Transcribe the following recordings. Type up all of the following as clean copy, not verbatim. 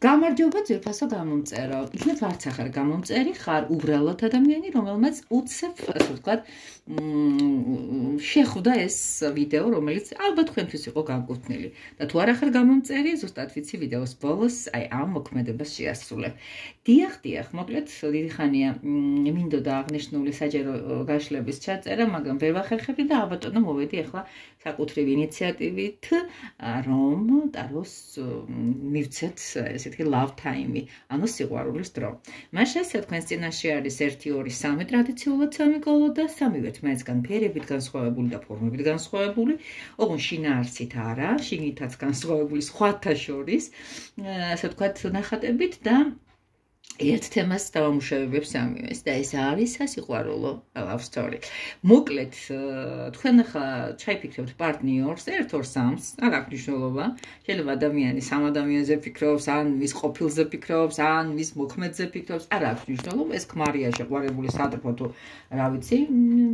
გამარჯობა ძვირფასო გამომწერო. იქნებ არც ახარ გამომწერი, ხარ უბრალოდ ადამიანი, რომელმაც უცებ, ასე ვთქვათ, შეხვდა ეს ვიდეო, რომელიც ალბათ თქვენთვის იყო განკუთვნილი. და თუ არ ახარ გამომწერი, ზუსტად ვიცი ვიდეოს ბოლოს, აი ამ მოქმედებას შეასრულებ. დიახ, მოკლედ დიდი ხანია მინდოდა აღნიშნული საჯარო გაშლების ჩაწერა, მაგრამ ვერ ვახერხებდი და ალბათო მოვედი ახლა საკუთრივ ინიციატივით, რომ ტაროს მივცეთ ესეთი love time-ი, ანუ სიყვარულის დრო. მას შესაძლოა თქვენს წინაშე არის 1, 2, 3 ტრადიციულად სამიკოლო და სამივე ერთმანეთსგან ფერებით განსხვავებული და ფორმებით განსხვავებული, ოღონდ შინაარსით არა, შიგნითაც განსხვავებული სხვათა შორის, ასე ვთქვათ, ნახატებით და ერთ თემას დავამუშავებებს ამივეს და ეს არის სასიყვარულო love story. მოკლედ, თქვენ ახლა ჩაიფიქრებთ პარტნიორს, 1, 2, 3-ს, არ აქვს მნიშვნელობა. შეიძლება ადამიანი სამ ადამიანზე ფიქრობს, ან მის ყოფილზე ფიქრობს, ან მის მოქმედზე ფიქრობს, არ აქვს მნიშვნელობა. ეს ქმარია შეყვარებული სატრფო თუ რა ვიცი,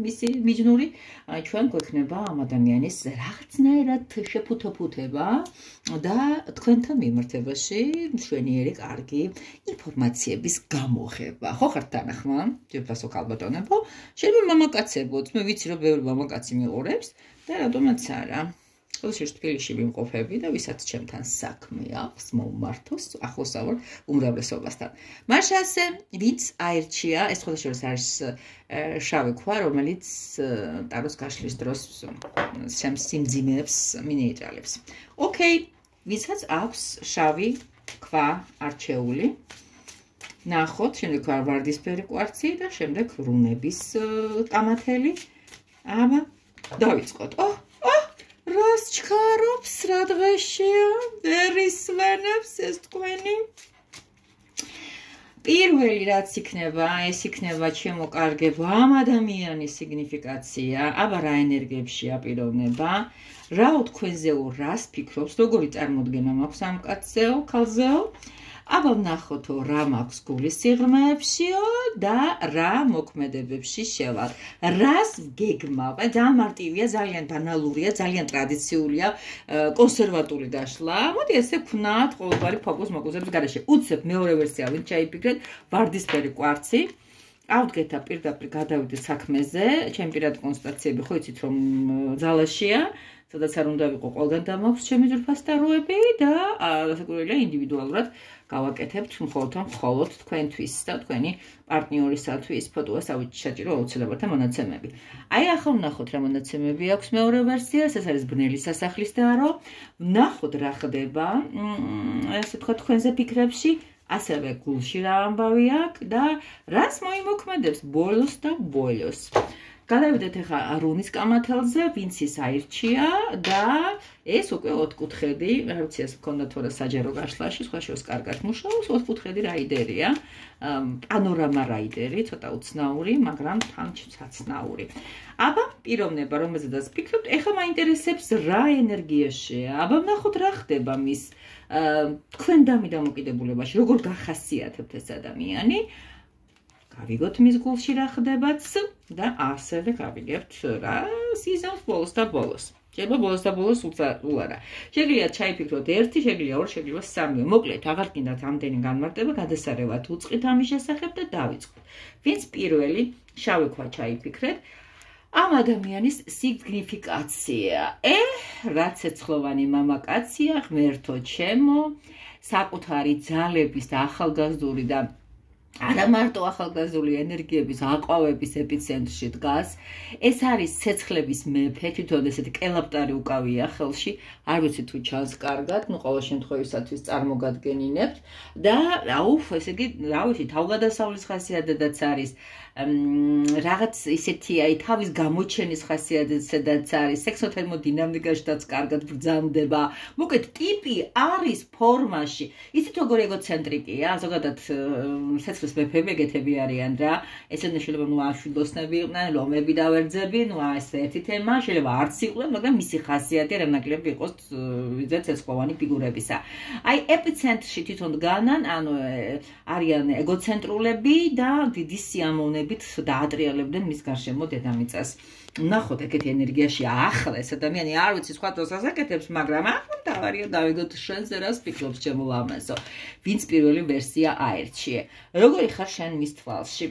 მისი მიჯნური, ჩვენ გვექნება ამ ადამიანის რაღაცნაირად შეფუთოფუთება და თქვენთან მიმართებაში მშვენიერი კარგი ინფორმაციების გამოღება. ხო ხართ თანახმა, ძვირფასო ქალბატონებო? შეიძლება მამაკაცებოც, მე ვიცი რომ ბევრი მამაკაცი მიყურებს და რატომაც არა. ყოველშაბათს თბილისში ვიმყოფები და ვისაც ჩემთან საქმე აქვს, მომმართოს, ახლოს ვარ უმრავლესობასთან. მას ასე, ვინც აირჩია, ეს შესაძლოა არის შავი ქვა, რომელიც ტაროს გაშლის დროს სიმძიმეებს მინეიტრალებს. ოკეი, ვისაც აქვს შავი ქვა არჩეული. ნახოთ, შემდეგ ვარდისფერი კვარცი და შემდეგ რუნების კამათელი. აბა, დავიწყოთ. რას ჩქარობს, რა დღეშია, ვერ ისმენებს ეს თქვენი. პირველი რაც იქნება, ეს იქნება ჩემო კარგებო, ამ ადამიანის სიგნიფიკაცია, აბა რა ენერგიებში აპიროვნება, რა თქვენზეო, რას ფიქრობს, როგორი წარმოდგენა მაქვს ამ კაცზეო, ქალზეო. აბა ვნახოთო რა მაქვს გულის სიღრმეებშიო და რა მოქმედებებში შევალ. რას გეგმავ? ძალიან მარტივია, ძალიან ბანალურია, ძალიან ტრადიციულია, კონსერვატული დაშლა. მოდი ესე ვქნათ ყოველგვარი ფოკუს-მოკუსების გარეშე. უცებ მეორე ვერსია ვინ ჩაიფიქრეთ, ვარდისფერი კვარცი. ავდგეთ და პირდაპირ გადავიდეთ საქმეზე. ჩემი პირადი კონსტატაციები ხო იცით რომ ძალაშია. სადაც არ უნდა ვიყო ყველგან დამაქვს ჩემი ძვირფასდაროები და რასაკვირველია ინდივიდუალურად გავაკეთებთ მხოლოდ თქვენთვის და თქვენი პარტნიორისათვის ფოტოას საჭირო აუცილებლად მონაცემები. აი ახლა ვნახოთ რა მონაცემები აქვს მეორე ვერსიას, ეს არის ბნელი სასახლის დაარო. ვნახოთ რა ხდება, ასე ვთქვათ, თქვენზე ფიქრებში, ასევე გულში რა ამბავი აქვს და რას მოიმოქმედებს ბოლოს და ბოლოს. გადავიდეთ ახლა რუნის კამათელზე, ვინც ის აირჩია და ეს უკვე ოთხკუთხედი, რა ვიცი ეს მქონდა თორე საჯარო გაშლაში, სხვა შორის კარგად მუშაობს, ოთხკუთხედი რაიდერია, პანორამა რაიდერი, ცოტა უცნაური, მაგრამ თან საცნაური. აბა, პიროვნება, რომელზედაც ფიქრობთ, ეხლა მაინტერესებს რა ენერგიაშია. აბა, ვნახოთ რა ხდება მის თქვენ დამოკიდებულებაში, როგორ გახასიათებთ ეს ადამიანი. გავიგოთ მის გულში რა ხდებაც და ასევე გავიგებთ რა სიზამს ბოლოს და ბოლოს. შეიძლება ბოლოს და ბოლოს სულ არა. შეგიძლიათ ჩაიფიქროთ 1, შეგიძლია 2, შეგიძლია 3. მოკლედ, აღარ გინდათ ამდენი განმარტება, გადასარევად უწყით ამის შესახებ და დავიწყოთ. ვინც პირველი შავი ქვა ჩაიფიქრეთ, ამ ადამიანის სიგნიფიკაცია. რაც ეცხოვანი მამაკაცია, ღმერთო ჩემო, საკუთარი ძალების და ახალგაზრდული და არა მარტო ახალგაზრდული ენერგიების აყვავების ეპიცენტრში დგას. ეს არის ცეცხლების მეფე, თვითონ ესეთი კელაპტარი უკავია ხელში. არ ვიცი თუ ჩანს კარგად, ყოველ შემთხვევისათვის წარმოგადგენინებთ და ესე იგი, რა ვიცი, თავგადასავლის ხასიათადაც არის. რაღაც ისეთი აი თავის გამოჩენის ხასიათადაც არის, სექსოთერმოდინამიკაშიც კარგად ბრძანდება. მოკლედ, ტიპი არის ფორმაში. ისეთ როგორ ეგოცენტრიკია, ზოგადად ცეცხლის მეფეები ეგეთები არიან რა. ესენი შეიძლება აშვილოსნები იყვნენ, ლომები და ვერძები, ეს ერთი თემა, შეიძლება არც იყვნენ, მაგრამ მისი ხასიათი არ ნაკლები იყოს ვიდრე ცეცხლოვანი ფიგურებისა. აი ეპიცენტრში თვითონ დგანან, ანუ არიან ეგოცენტრულები და დიდი სიამოვნებით დაატრიალებდნენ მის გარშემო დედამიწას. ნახოთ ეგეთი ენერგიაში ახლა ეს ადამიანი არ ვიცი სხვა დროს ასაკეთებს, მაგრამ ახლა დავარია დავიგოთ შენზე რას ფიქრობს ჩემო ლამაზო. ვინც პირველი ვერსია აერჩიე. როგორი ხარ შენ მის თვალში?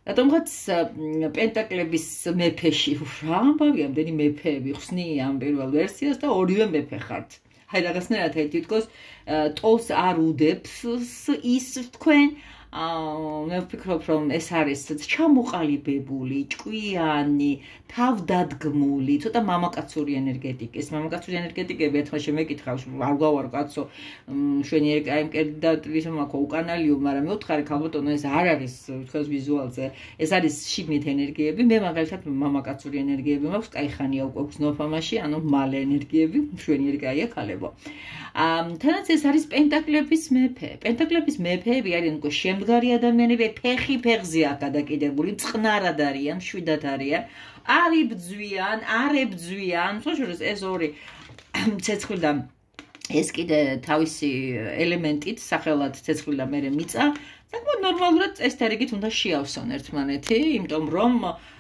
რატომღაც პენტაკლების მეფეში რა ამბავი ამდენი მეფეები ხსნი ამ პირველ ვერსიას და ორივე მეფე ხართ. აი რაღაცნაირად თითქოს ტოლს არ უდებს ის თქვენ მე ვფიქრობ რომ ეს არის ჩამოყალიბებული, ჭკვიანი, თავდადგმული, ცოტა მამაკაცური ენერგეტიკის. მამაკაცური ენერგეტიკები ერთხელ შემეკითხავს, არ გავარ კაცო, მშვენიერი კაი მკერდათვის მაქვს უკანალიო, მაგრამ მე ვთხარი ქალბატონო ეს არ არის თქვენს ვიზუალზე. ეს არის შიგნით ენერგიები. მე მაგალითად მამაკაცური ენერგიები მაქვს, კაი ხანია უკვე გზნოფამაში, ანუ მალე ენერგიები, მშვენიერი კაია ქალებო. თანაც ეს არის პენტაკლების მეფე. პენტაკლების მეფეები არიან უკვე შემდგარი ადამიანები, ფეხი ფეხზეა გადაკიდებული, წყნარად არიან, მშვიდად არიან, არ იბძვიან, არ ებძვიან, სწორედ ეს ორი ცეცხლი და ეს კიდე თავისი ელემენტით, სახელად ცეცხლი და მერე მიწა, საკმაოდ ნორმალურად წესდარიგით უნდა შეავსონ ერთმანეთი, იმიტომ რომ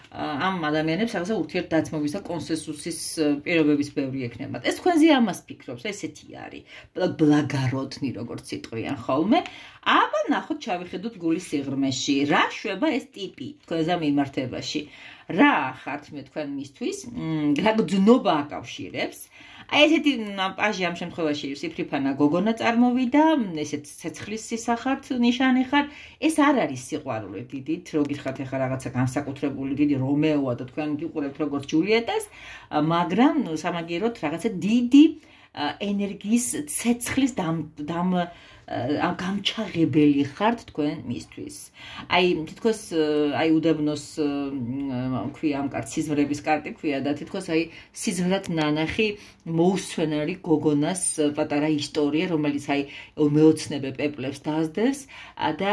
ამ ადამიანებს რაღაცა ურთიერთდაცმობის და კონსენსუსის პირობების ბევრი ექნებათ. ეს თქვენზე ამას ფიქრობს, ესეთი არის. ბლაგაროდნი როგორც იტყვიან ხოლმე. აბა ნახოთ, ჩავიხედოთ გულის სიღრმეში. რა შვება ეს ტიპი თქვენზე მიმართებაში? რა ხართ მე თქვენ მისთვის? რა გძნობა აკავშირებს? აი ესეთი პაჟი ამ შემთხვევაში სიფრიფანა გოგონა წარმოვიდა, ესეთ ცეცხლის სისახართ ნიშანი ხარ. ეს არ არის სიყვარული დიდით, რო გიხართ ახლა რაღაცა განსაკუთრებული დიდი რომეოა და თქვენ გიყურებთ როგორც ჯულიეტას, მაგრამ სამაგიეროდ რაღაცა დიდი ენერგიის ცეცხლის გამჩაღებელი ხართ თქვენ მისთვის. აი თითქოს აი უდაბნოს ქვია ამ კარტ სიზმრების კარტი ქვია და თითქოს აი სიზმრად ნანახი მოუსვენარი გოგონას პატარა ისტორია, რომელიც აი მეოცნებე პეპლებს დაასდევს და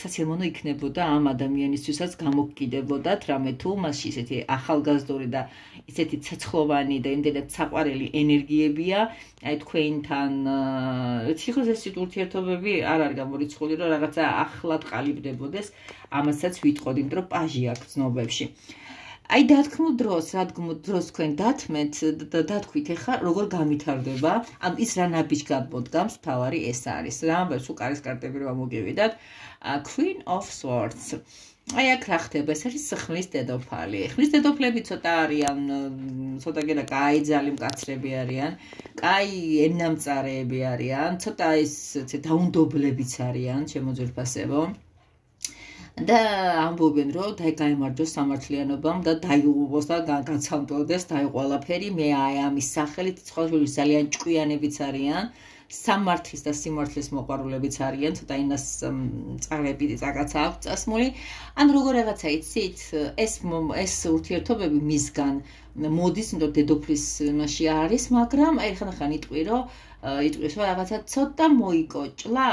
სასიამოვნო იქნებოდა ამ ადამიანისთვისაც გამოგკიდებოდათ რამე თუ მასში ისეთი ახალგაზრდული და ისეთი ცეცხლოვანი და იმდენად საყვარელი ენერგიებია, აი თქვენთან თითქოს ეს ურთიერთობები არ არის გამორიცხული, რომ რაღაცა ახლად ყალიბდებოდეს, ამასაც ვიტყოდი, იმიტომ რომ პაჟი აქვს ცნობებში. აი დათქმულ დროს, რადგან დროს თქვენ დათმეთ და დათქვით ახლა როგორ გავითარდება, ან ის რა ნაბიჯ გამოდგამს, თავარი ეს არის. რა ამბობს უკარის კარტები რომ მოგივიდათ, Queen of Swords. აი აქ რა ხდება, ეს არის ხმლის დედოფალი. ხმლის დედოფლები ცოტა არიან, ცოტა გედა კაი ძალი მკაცრები არიან, კაი ენამწარეები არიან, ცოტა ის დაუნდობლებიც არიან, ჩემო ძვირფასებო. და ამბობენ რომ გაიმარჯვოს სამართლიანობამ და დაიღუპოს და გაცალმტოლდეს და ყველაფერი. მე აი ამის სახელით ცხოველი ძალიან ჭკვიანებიც არიან. სამართლის და სიმართლის მოყვარულებიც არიან, ცოტა ინას წარები რაღაცა აქვს წასმული. ან როგორ რაღაცა იცით, ეს ურთიერთობები მისგან მოდის, იმიტომ დედოფლის მასში არის, მაგრამ აი ხან იტყვი რომ იტყვის რომ რაღაცა ცოტა მოიკოჭლა,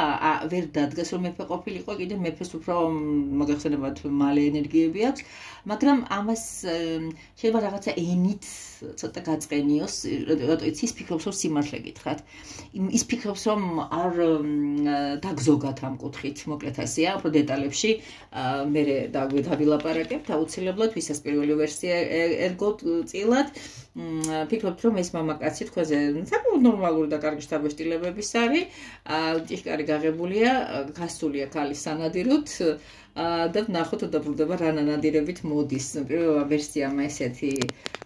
ვერ დადგეს რომ მეფე ყოფილიყო, კიდე მეფეს უფრო მოგეხსენებათ მალე ენერგიები აქვს, მაგრამ ამას შეიძლება რაღაცა ენით ცოტა გაწყენიოს, რატო იცი ის ფიქრობს რომ სიმართლე გითხრათ. ის ფიქრობს რომ არ დაგზოგათ ამ კუთხით, მოკლედ ასეა, უფრო დეტალებში მე დავილაპარაკებთ აუცილებლად, ვისაც პირველი ვერსია ერგოთ წილად. ფიქრობთ რომ ეს მამაკაცი თქვენზე საკმაოდ ნორმალური და კარგი შთაბეჭდილებების არის, ჭიშკარი გაღებულია, გასულია ქალის სანადიროთ და ნახოთ დაბრუნდება რა ნანადირებით მოდის. პირველ ვერსიამ ესეთი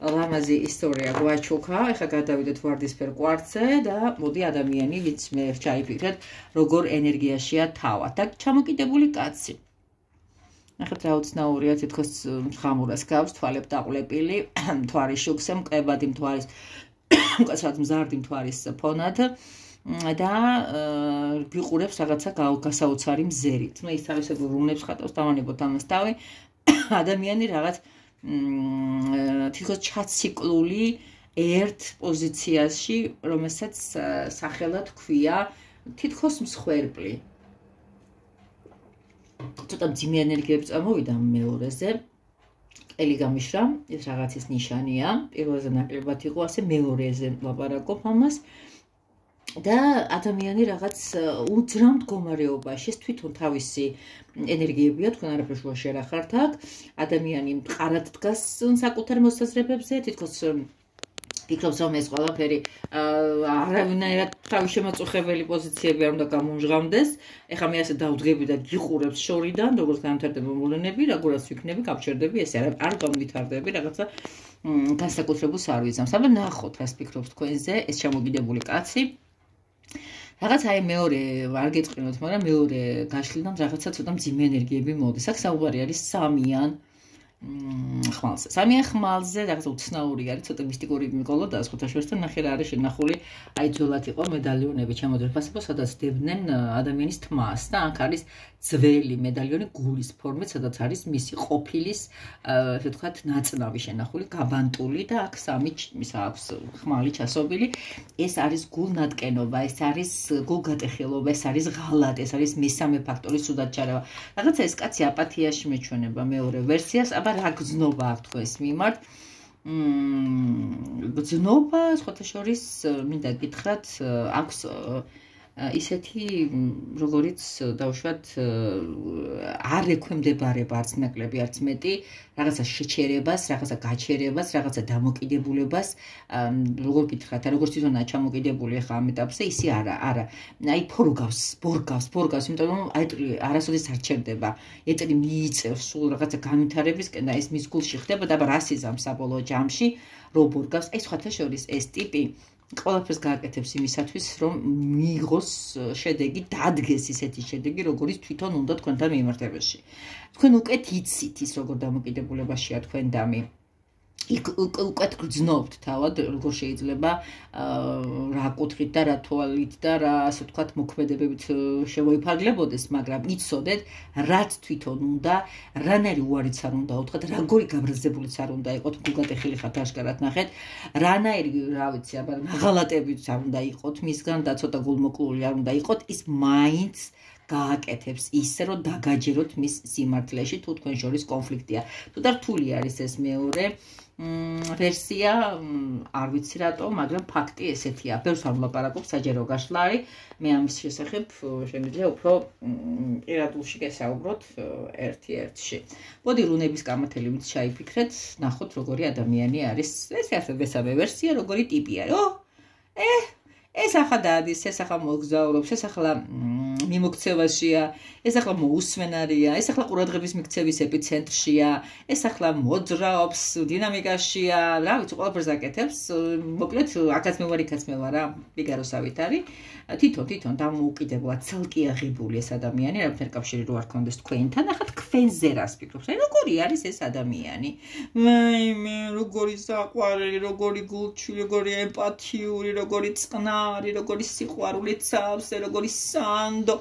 ლამაზი ისტორია გვაჩუქა, ეხლა გადავიდეთ ვარდისფერ კვარცზე და მოდი ადამიანი, ვინც მე ჩაიფიქრეთ, როგორ ენერგიაშია თავად და ჩამოკიდებული კაცი. ნახეთ რა უცნაურია, თითქოს ხამურას გავს, თვალები დაყლეპილი, მთვარი შუქზე, მყებადი მთვარის, უკაცრავად მზარდი მთვარის ფონად და ვიყურებს რაღაცა გასაოცარი მზერით. მე ის თავისებურ რუნებს ხატავს, დავანებოთ ამას თავი. ადამიანი რაღაც თითქოს ჩაციკლული ერთ პოზიციაში, რომელსაც სახელად ქვია თითქოს მსხვერპლი. ცოტა მძიმე ენერგიები წამოვიდა მეორეზე. ყელი გამიშრა, ეს რაღაცის ნიშანია. პირველზე ნაკლებად იყო, ასე მეორეზე ლაპარაკობ ამას. და ადამიანი რაღაც უძრავ მდგომარეობაში ეს თვითონ თავისი ენერგიებია თქვენ არაფერს შუაში არ ახართ აქ ადამიანი მყარად დგას საკუთარ მოსაზრებებზე თითქოს ფიქრობს რომ ეს ყველაფერი არავინაირად თავის შემაწუხებელი პოზიციები არ უნდა გამომჟღავნდეს ეხლა მე ასე დავდგები და გიყურებს შორიდან როგორც განვითარდება მოვლენები როგორაც ვიქნები გავჩერდები ეს არ განვითარდები რაღაცა განსაკუთრებულს არ ვიზამს აბა ნახოთ რას ფიქრობს თქვენზე ეს ჩამოგიდებული კაცი რაღაც აი მეორე არ გეტყვინოთ მაგრამ მეორე გაშლიდან რაღაცა ცოტა მძიმე ენერგიები მოდის აქ საუბარი არის სამიან ხმალზე. სამიან ხმალზე რაღაც უცნაური არის, ცოტა მისტიკური მიკოლო და სხვათაშორისთან ნახე რა არის შენახული, აი ძველად იყო медальоნები ჩემოდერფასებო, სადაც დებდნენ ადამიანის თმას და აქ არის ძველი медальоნი გულის ფორმით, სადაც არის მისი ყოფილის, ესე ვთქვათ, ნაწნავი შენახული, გაბანტული და აქ სამი ის აქვს ხმალი ჩასობილი. ეს არის გულნატკენობა, ეს არის გულგატეხილობა, ეს არის ღალატი, ეს არის მესამე ფაქტორის სუდად ჩარევა. რაღაცა ეს კაცი აპათიაში მეჩვენება მეორე ვერსიას, აბა რა გზნობა აქვს თქვენს მიმართ? გზნობა, სხვათა შორის, მინდა გითხრათ, აქვს ისეთი, როგორიც დავუშვათ, არ ექვემდებარება არც ნაკლები, არც მეტი, რაღაცა შეჩერებას, რაღაცა გაჩერებას, რაღაცა დამოკიდებულებას, როგორ გითხრათ, როგორც თვითონაა ჩამოკიდებული ახლა ამ ეტაპზე, ისე არა, აი ბორგავს, იმიტომ რომ არასოდეს არ ჩერდება, ეტრი მიიწევს სულ რაღაცა განვითარებისკენ და ეს მის გულში ხდება და რას იზამს საბოლოო ჯამში, რო ბორგავს, აი სხვათა შორის ეს ტიპი ყველაფერს გააკეთებს იმისათვის, რომ მიიღოს შედეგი, დადგეს ისეთი შედეგი, როგორიც თვითონ უნდა თქვენთან მიმართებაში. თქვენ უკეთ იცით ის როგორ დამოკიდებულებაშია თქვენ დამი. უკეთ გრძნობთ თავად, როგორ შეიძლება რა კუთხით და რა თვალით და რა, ასე ვთქვათ, მოქმედებებით შემოიფარგლებოდეს, მაგრამ იცოდეთ, რაც თვითონ უნდა, რანაირი უარიც არ უნდა უთხრათ, როგორი გაბრაზებულიც არ უნდა იყოთ, გულგატეხილი ხართ აშკარად ნახეთ, რანაირი, რა ვიცი, აბა ღალატებიც არ უნდა იყოთ მისგან და ცოტა გულმოკლული არ უნდა იყოთ, ის მაინც გააკეთებს ისე, რომ დაგაჯეროთ მის სიმართლეში, თუ თქვენ შორის კონფლიქტია. თუ და რთული არის ეს მეორე ვერსია, არ ვიცი რატო, მაგრამ ფაქტი ესეთია. ბევრს არ ვლაპარაკობ, საჯარო გაშლა არის. მე ამის შესახებ შემიძლია უფრო პირადულში გესაუბროთ ერთ-ერთში. მოდი რუნების კამათელივით ჩაიფიქრეთ, ნახოთ როგორი ადამიანი არის. ეს ასე მესამე ვერსია, როგორი ტიპი არის. ეს ახლა დადის, ეს ახლა მოგზაურობს, ეს ახლა მიმოქცევაშია, ეს ახლა მოусმენარია, ეს ახლა ყურადღების მიქცევის ეპიცენტრშია, ეს ახლა მოძრაობს, დინამიკაშია, რა ვიცი, ყველაფერს აკეთებს. მოკლედ, აქაც მე ვარ, იქაც მე ვარ, ფიგაროსავით არის. თვითონ დამოუკიდებლად ცალკე აღებული ეს ადამიანი, რამეთერ კავშირი რო არ ქონდეს თქვენთან, ახლა თქვენზე რას ფიქრობს? აი, როგორი არის ეს ადამიანი? მე როგორი საყვარელი, როგორი გულჩვილი, როგორი ემპათიური, როგორი წყნარი, როგორი სიყვარული ცავს, როგორი სანდო.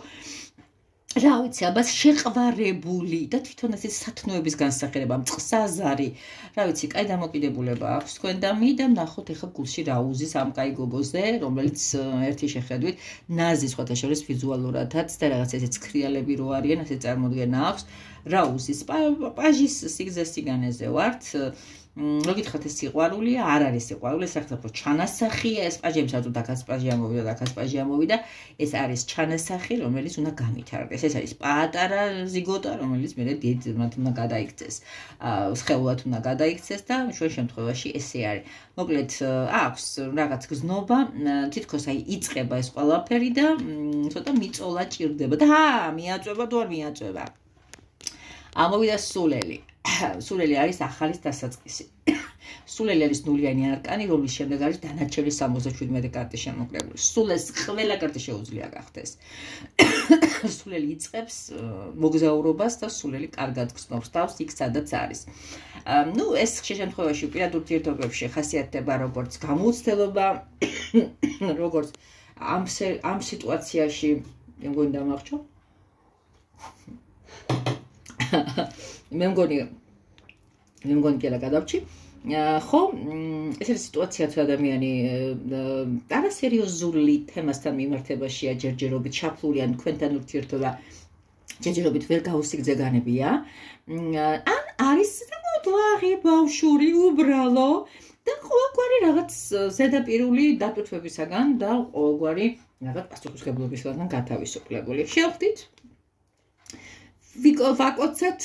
რა ვიცი, აბა შეყვარებული და თვითონ ეს სათნოების განსახილება, მწყსაზარი, რა ვიცი, კაი დამოკიდებულება აქვს თქვენ და მე და ნახოთ ეხა გულში რა უზის ამ კაი გოგოზე, რომელიც ერთი შეხედვით ნაზი სხვათა შორის ვიზუალურადაც და რაღაც ესე ცხრიალები რო არიან, ასე წარმოდგენა აქვს, რა უზის პაჟის სიგრძე სიგანეზე ვართ. რო გითხრათ ეს სიყვარულია, არ არის სიყვარული, ეს ახლა ჩანასახია, ეს პაჟები საერთოდ აქაც პაჟი ამოვიდა და აქაც პაჟი ამოვიდა, ეს არის ჩანასახი, რომელიც უნდა განვითარდეს. ეს არის პატარა ზიგოტა, რომელიც მე დიდ უნდა გადაიქცეს. სხეულად უნდა გადაიქცეს და ჩვენ შემთხვევაში ესე არის. მოკლედ, აქვს რაღაც გზნობა, თითქოს აი იწყება ეს ყველაფერი და ცოტა მიწოლა ჭირდება და მიაწვება თუ არ მიაწვება. ამოვიდა სულელი. სულელი არის ახალის დასაწყისი. სულელი არის ნულიანი არკანი, რომლის შემდეგ არის დანარჩენი 77 კარტი შემოკრებული. სულელს ყველა კარტი შეუძლია გახდეს. სულელი იწყებს მოგზაურობას და სულელი კარგად გრძნობს თავს იქ, სადაც არის. ეს შემთხვევაში პირად ურთიერთობებში ხასიათდება როგორც გამოუცდელობა, როგორც ამ სიტუაციაში მე მგონი დამახჩო. მე მგონი კი რა გადავჭი. ხო, ესეთი სიტუაცია თუ ადამიანი არასერიოზული თემასთან მიმართებაშია ჯერჯერობით ჩაფლული ან თქვენთან ურთიერთობა ჯერჯერობით ვერ გაუსიგძეგანებია. ან არის ლაღი ბავშვური უბრალო და ყოველგვარი რაღაც ზედაპირული დატვირთვებისაგან და ყოველგვარი რაღაც პასუხისმგებლობისგან გათავისუფლებული. შევხვდით ვაკოცეთ,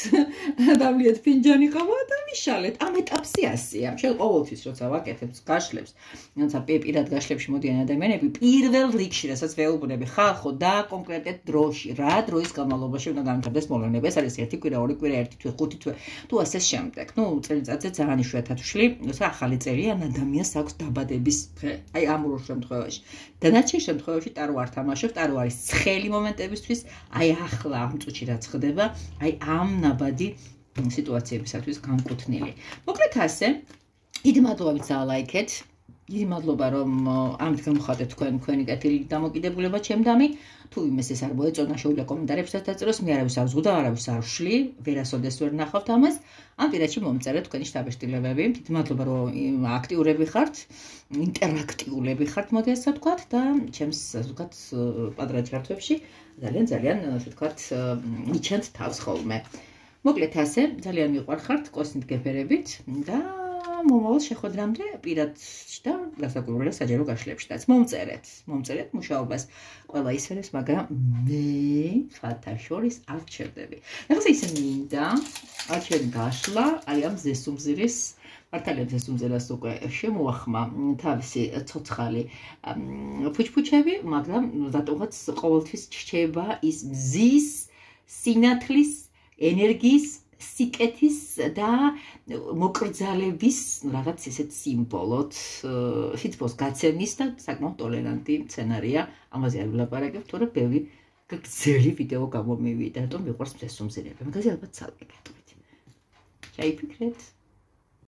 დავლიეთ ფინჯანი ყავა და ვიშალეთ. ამ ეტაპზე ასია. შენ ყოველთვის როცა ვაკეთებ გაშლებს, როცა პირად გაშლებში მოდიან ადამიანები, პირველ რიგში, რასაც ვეუბნები, ხალხო და კონკრეტეთ დროში, რა დროის განმავლობაში უნდა განვითარდეს მოვლენები. ეს არის 1 კვირა, 2 კვირა, 1 თვე, 5 თვე, თუ ასე შემდეგ. წელიწადზე ძალიან იშვიათად ვშლი, როცა ახალი წელი ან ადამიანს აქვს დაბადების დღე. აი ამ ორ შემთხვევაში. დანარჩენ შემთხვევაში ტარო არ თამაშობ, ტარო არის ცხელი მომენტებისთვის, აი ახლა ამ წუთში რაც ხდება აი ამ ნაბადი სიტუაციებისათვის განკუთვნილი. მოკლედ ასე, დიდი მადლობა ვინც დაალაიქეთ. დიდი მადლობა რომ ამით გამოხატეთ თქვენი კეთილი დამოკიდებულება ჩემდამი. თუ იმეს ეს არ მოეწონა, შეუძლია კომენტარებსაც დაწეროს. მე არავის არ ზღუდა, არავის არ ვშლი, ვერასოდეს ვერ ნახავთ ამას. ამ პირადში მომწერეთ თქვენი შთაბეჭდილებები. დიდი მადლობა რომ აქტიურები ხართ, ინტერაქტიულები ხართ, მოდი ასე ვთქვათ და ჩემს ასე ვთქვათ პადრა ჩართვებში ძალიან ასე ვთქვათ იჩენთ თავს ხოლმე. მოკლედ ასე, ძალიან მიყვარხართ, კოსმით გეფერებით და მომავალ შეხვედრამდე პირად და გასაკურველი საჯარო გაშლებშიც. მომწერეთ მუშაობას ყველა ისერებს, მაგრამ მე ხალხთა შორის არ ვჩერდები. ეხლა ისე მინდა არჩევი გაშლა, აი ამ ზესუმზირის მართალია ზესუმზირას უკვე შემოახმა თავისი ცოცხალი ფუჩფუჩები, მაგრამ რატომღაც ყოველთვის რჩება ის მზის, სინათლის, ენერგიის სიკეთის და მოკრძალების რაღაც ისეთ სიმბოლოდ სითბოს გაცემის და საკმაოდ ტოლერანტი სცენარია. ამაზე არ ვილაპარაკებ, თორე ბევრი გრძელი ვიდეო გამომივიდა, რატომ მიყვარს ზესუმზირები. მაგაზე ალბათ ცალკე გეტყვით. ჩაიფიქრეთ.